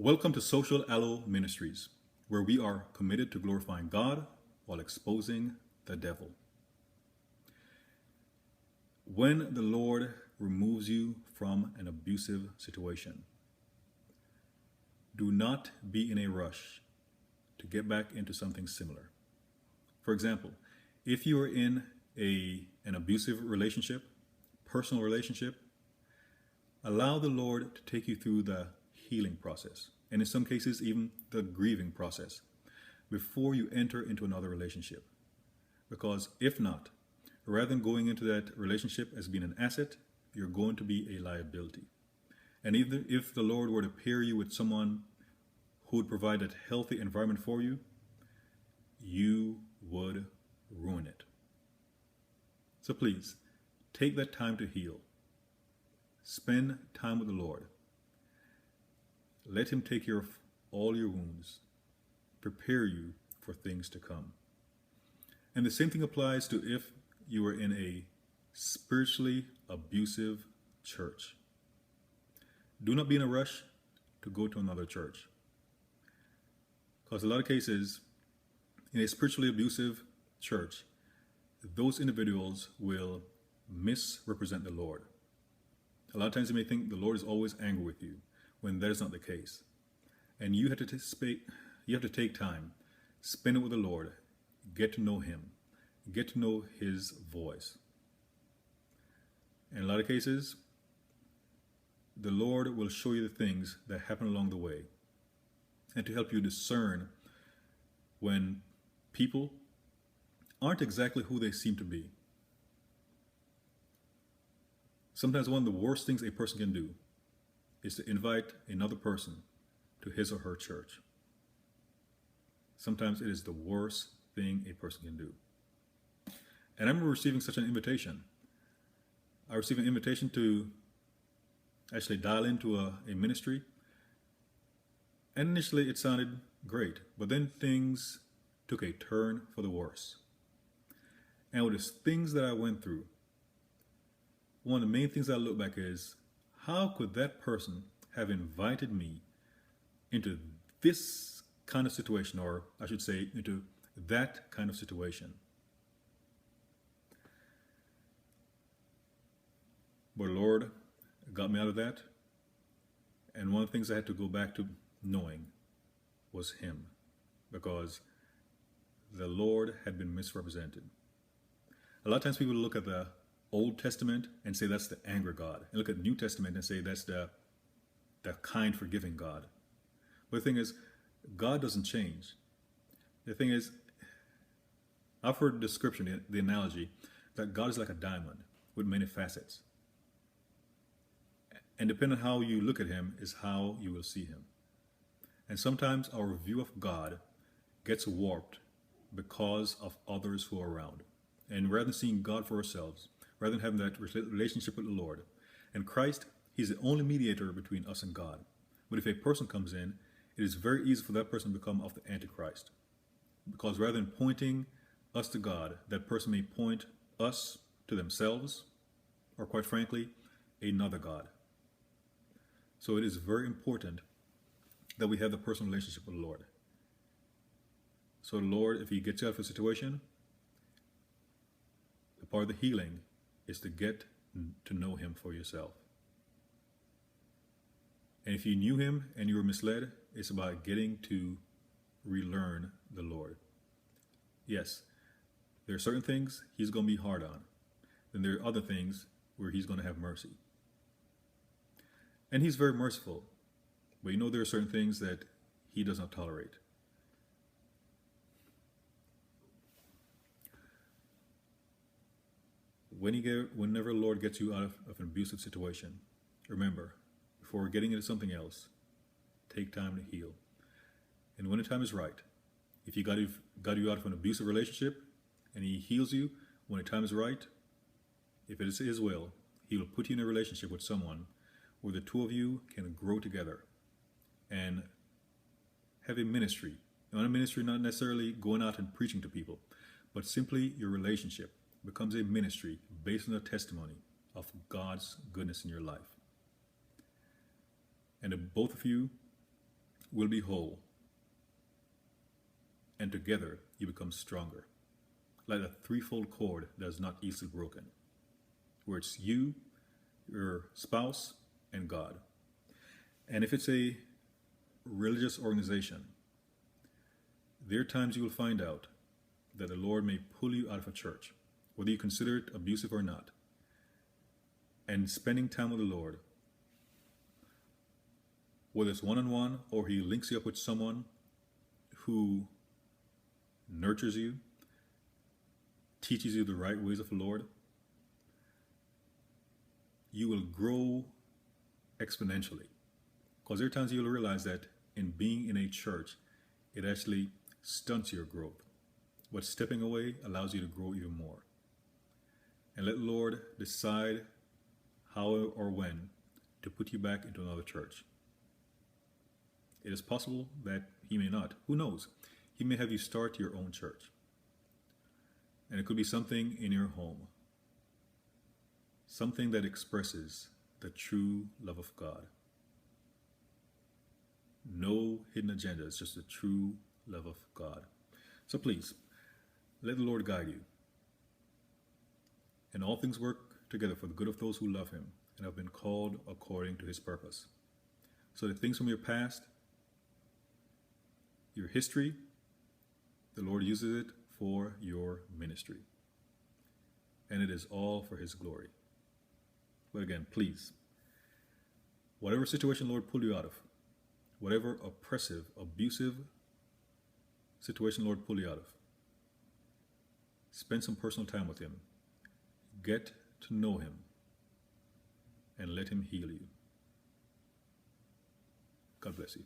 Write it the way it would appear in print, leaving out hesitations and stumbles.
Welcome to Social Aloe Ministries, where we are committed to glorifying God while exposing the devil. When the Lord removes you from an abusive situation, do not be in a rush to get back into something similar. For example, if you are in an abusive relationship, personal relationship, allow the Lord to take you through the healing process, and in some cases, even the grieving process, before you enter into another relationship. Because if not, rather than going into that relationship as being an asset, you're going to be a liability. And even if the Lord were to pair you with someone who would provide that healthy environment for you, you would ruin it. So please, take that time to heal. Spend time with the Lord. Let Him take care of all your wounds. Prepare you for things to come. And the same thing applies to if you are in a spiritually abusive church. Do not be in a rush to go to another church. Because a lot of cases, in a spiritually abusive church, those individuals will misrepresent the Lord. A lot of times you may think the Lord is always angry with you, when that is not the case. And you have to take time, spend it with the Lord, get to know Him, get to know His voice. In a lot of cases, the Lord will show you the things that happen along the way, and to help you discern when people aren't exactly who they seem to be. Sometimes one of the worst things a person can do is to invite another person to his or her church. Sometimes it is the worst thing a person can do. And I remember receiving such an invitation. I received an invitation to actually dial into a ministry. And initially it sounded great, but then things took a turn for the worse. And with the things that I went through, one of the main things I look back is, how could that person have invited me into this kind of situation, or I should say, into that kind of situation? But the Lord got me out of that. And one of the things I had to go back to knowing was Him, because the Lord had been misrepresented. A lot of times people look at the Old Testament and say that's the anger God, and look at the New Testament and say that's the kind, forgiving God. But the thing is, God doesn't change. The thing is, I've heard the description, the analogy, that God is like a diamond with many facets. And depending on how you look at Him is how you will see Him. And sometimes our view of God gets warped because of others who are around. And rather than seeing God for ourselves, rather than having that relationship with the Lord, and Christ, He's the only mediator between us and God. But if a person comes in, it is very easy for that person to become of the Antichrist. Because rather than pointing us to God, that person may point us to themselves, or quite frankly, another God. So it is very important that we have the personal relationship with the Lord. So the Lord, if He gets you out of a situation, the part of the healing is to get to know Him for yourself. And if you knew Him and you were misled, it's about getting to relearn the Lord. Yes, there are certain things He's going to be hard on. Then there are other things where He's going to have mercy. And He's very merciful. But you know there are certain things that He does not tolerate. Whenever the Lord gets you out of an abusive situation, remember, before getting into something else, take time to heal. And when the time is right, if He got you out of an abusive relationship and He heals you, when the time is right, if it is His will, He will put you in a relationship with someone where the two of you can grow together and have a ministry. Not a ministry, not necessarily going out and preaching to people, but simply your relationship becomes a ministry based on the testimony of God's goodness in your life. And if both of you will be whole, and together you become stronger, like a threefold cord that is not easily broken, where it's you, your spouse, and God. And if it's a religious organization, there are times you will find out that the Lord may pull you out of a church, whether you consider it abusive or not, and spending time with the Lord, whether it's one-on-one or He links you up with someone who nurtures you, teaches you the right ways of the Lord, you will grow exponentially. Because there are times you'll realize that in being in a church, it actually stunts your growth. But stepping away allows you to grow even more. And let the Lord decide how or when to put you back into another church. It is possible that He may not. Who knows? He may have you start your own church. And it could be something in your home. Something that expresses the true love of God. No hidden agenda. It's just the true love of God. So please, let the Lord guide you. And all things work together for the good of those who love Him and have been called according to His purpose. So the things from your past, your history, the Lord uses it for your ministry. And it is all for His glory. But again, please, whatever situation the Lord pulled you out of, whatever oppressive, abusive situation the Lord pulled you out of, spend some personal time with Him. Get to know Him and let Him heal you. God bless you.